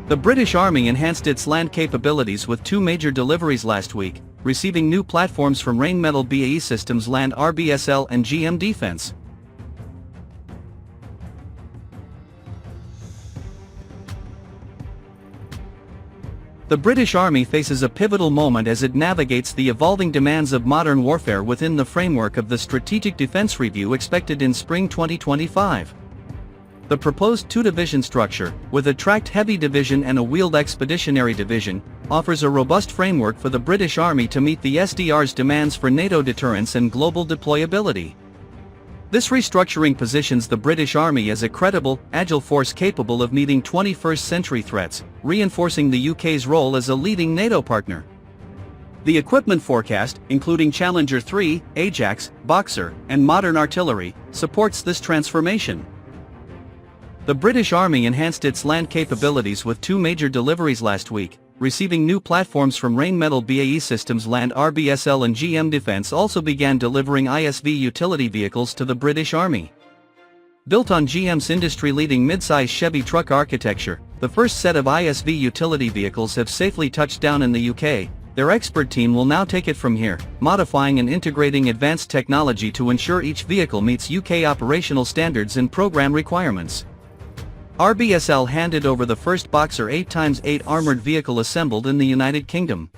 The British Army enhanced its land capabilities with two major deliveries last week, receiving new platforms from Rheinmetall BAE Systems Land RBSL and GM Defence. The British Army faces a pivotal moment as it navigates the evolving demands of modern warfare within the framework of the Strategic Defence Review expected in spring 2025. The proposed two-division structure, with a tracked heavy division and a wheeled expeditionary division, offers a robust framework for the British Army to meet the SDR's demands for NATO deterrence and global deployability. This restructuring positions the British Army as a credible, agile force capable of meeting 21st-century threats, reinforcing the UK's role as a leading NATO partner. The equipment forecast, including Challenger 3, Ajax, Boxer, and modern artillery, supports this transformation. The British Army enhanced its land capabilities with two major deliveries last week, receiving new platforms from Rheinmetall BAE Systems Land RBSL and GM Defence also began delivering ISV utility vehicles to the British Army. Built on GM's industry-leading mid-size Chevy truck architecture, the first set of ISV utility vehicles have safely touched down in the UK. Their expert team will now take it from here, modifying and integrating advanced technology to ensure each vehicle meets UK operational standards and program requirements. RBSL handed over the first Boxer 8x8 armoured vehicle assembled in the United Kingdom.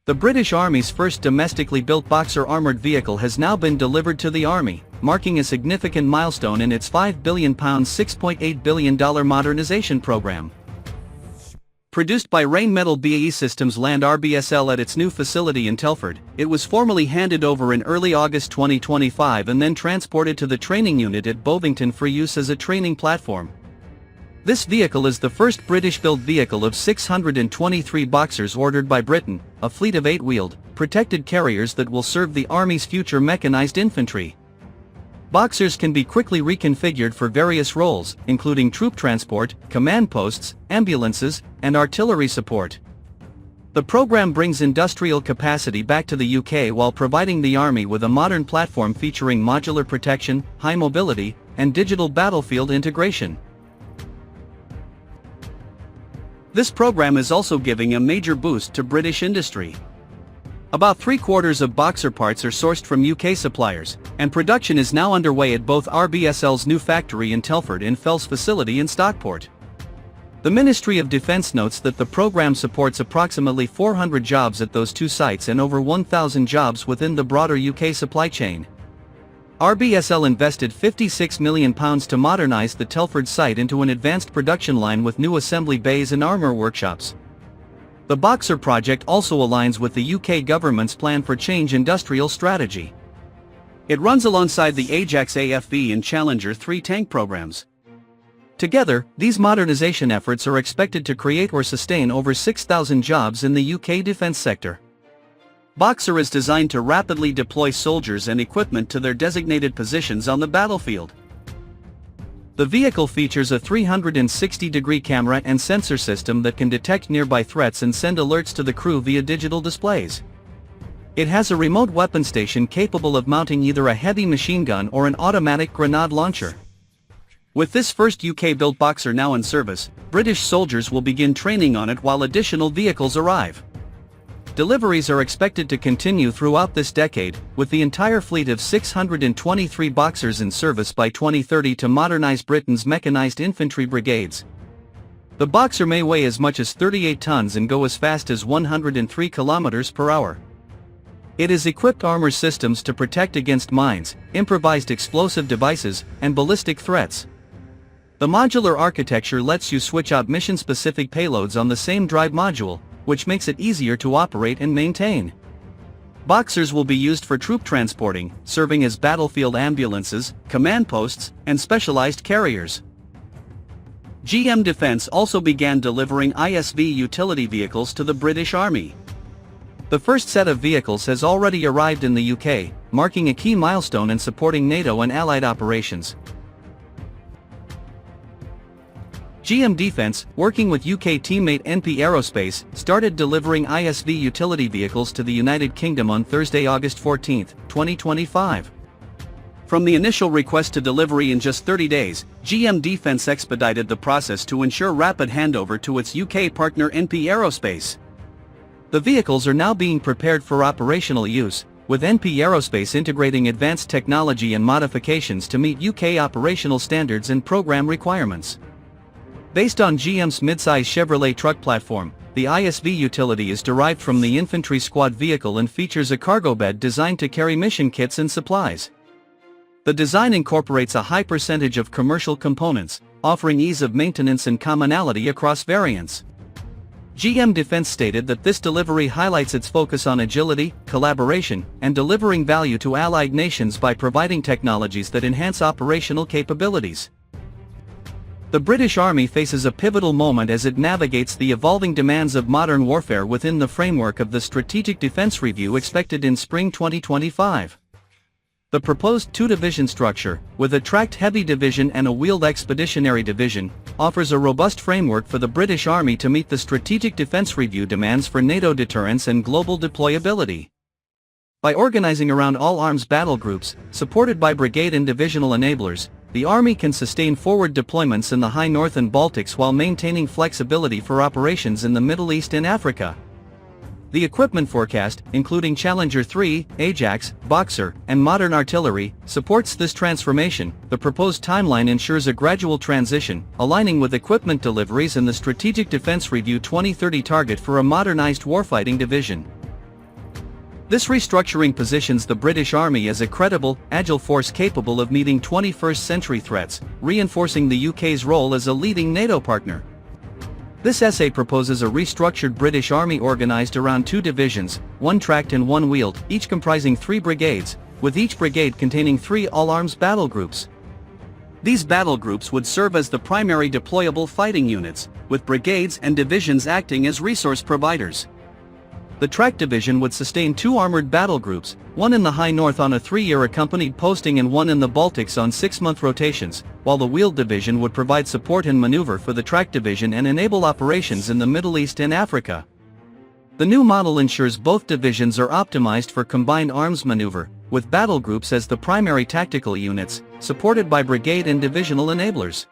The British Army's first domestically built Boxer armoured vehicle has now been delivered to the Army, marking a significant milestone in its £5 billion $6.8 billion modernization program. Produced by Rheinmetall BAE Systems Land RBSL at its new facility in Telford, it was formally handed over in early August 2025 and then transported to the training unit at Bovington for use as a training platform. This vehicle is the first British-built vehicle of 623 Boxers ordered by Britain, a fleet of 8-wheeled, protected carriers that will serve the Army's future mechanized infantry. Boxers can be quickly reconfigured for various roles, including troop transport, command posts, ambulances, and artillery support. The program brings industrial capacity back to the UK while providing the Army with a modern platform featuring modular protection, high mobility, and digital battlefield integration. This program is also giving a major boost to British industry. About 3/4 of Boxer parts are sourced from UK suppliers, and production is now underway at both RBSL's new factory in Telford and Fell's facility in Stockport. The Ministry of Defence notes that the program supports approximately 400 jobs at those two sites and over 1,000 jobs within the broader UK supply chain. RBSL invested £56 million to modernise the Telford site into an advanced production line with new assembly bays and armour workshops. The Boxer project also aligns with the UK government's plan for change industrial strategy. It runs alongside the Ajax AFV and Challenger 3 tank programs. Together, these modernization efforts are expected to create or sustain over 6,000 jobs in the UK defence sector. Boxer is designed to rapidly deploy soldiers and equipment to their designated positions on the battlefield. The vehicle features a 360-degree camera and sensor system that can detect nearby threats and send alerts to the crew via digital displays. It has a remote weapon station capable of mounting either a heavy machine gun or an automatic grenade launcher. With this first UK-built Boxer now in service, British soldiers will begin training on it while additional vehicles arrive. Deliveries are expected to continue throughout this decade, with the entire fleet of 623 Boxers in service by 2030 to modernise Britain's mechanised infantry brigades. The Boxer may weigh as much as 38 tons and go as fast as 103 km per hour. It has equipped armour systems to protect against mines, improvised explosive devices, and ballistic threats. The modular architecture lets you switch out mission-specific payloads on the same drive module, which makes it easier to operate and maintain. Boxers will be used for troop transporting, serving as battlefield ambulances, command posts, and specialized carriers. GM Defence also began delivering ISV utility vehicles to the British Army. The first set of vehicles has already arrived in the UK, marking a key milestone in supporting NATO and Allied operations. GM Defence, working with UK teammate NP Aerospace, started delivering ISV utility vehicles to the United Kingdom on Thursday, August 14, 2025. From the initial request to delivery in just 30 days, GM Defence expedited the process to ensure rapid handover to its UK partner NP Aerospace. The vehicles are now being prepared for operational use, with NP Aerospace integrating advanced technology and modifications to meet UK operational standards and program requirements. Based on GM's midsize Chevrolet truck platform, the ISV utility is derived from the infantry squad vehicle and features a cargo bed designed to carry mission kits and supplies. The design incorporates a high percentage of commercial components, offering ease of maintenance and commonality across variants. GM Defense stated that this delivery highlights its focus on agility, collaboration, and delivering value to allied nations by providing technologies that enhance operational capabilities. The British Army faces a pivotal moment as it navigates the evolving demands of modern warfare within the framework of the Strategic Defence Review expected in spring 2025. The proposed two-division structure, with a tracked heavy division and a wheeled expeditionary division, offers a robust framework for the British Army to meet the Strategic Defence Review demands for NATO deterrence and global deployability. By organizing around all-arms battle groups, supported by brigade and divisional enablers, the Army can sustain forward deployments in the High North and Baltics while maintaining flexibility for operations in the Middle East and Africa. The equipment forecast, including Challenger 3, Ajax, Boxer, and modern artillery, supports this transformation. The proposed timeline ensures a gradual transition, aligning with equipment deliveries and the Strategic Defence Review 2030 target for a modernized warfighting division. This restructuring positions the British Army as a credible, agile force capable of meeting 21st-century threats, reinforcing the UK's role as a leading NATO partner. This essay proposes a restructured British Army organized around two divisions, one tracked and one wheeled, each comprising 3 brigades, with each brigade containing 3 all-arms battle groups. These battle groups would serve as the primary deployable fighting units, with brigades and divisions acting as resource providers. The tracked division would sustain 2 armored battle groups, one in the High North on a 3-year accompanied posting and one in the Baltics on 6-month rotations, while the wheeled division would provide support and maneuver for the tracked division and enable operations in the Middle East and Africa. The new model ensures both divisions are optimized for combined arms maneuver, with battle groups as the primary tactical units, supported by brigade and divisional enablers.